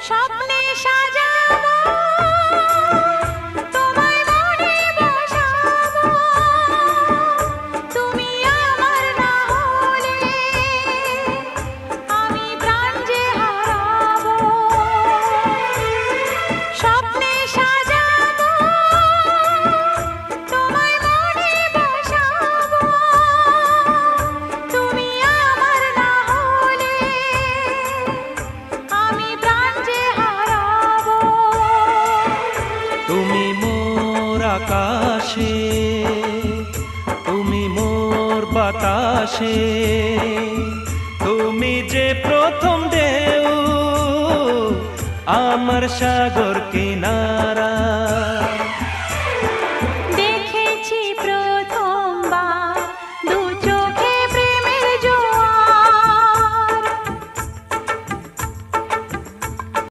স্বপ্নে সাজাবো তোমায় মনে বসাবো, তুমি আমার না হলে আমি প্রাণ যে হারাবো। স্বপ্নে সাজাবো তোমায় মনে বসাবো, তুমি আমার না হলে আমি প্রাণ যে হারাবো। তুমি মোর আকাশে, তুমি মোর বাতাসে, তুমি যে প্রথম ঢেউ আমার সাগর কিনারা।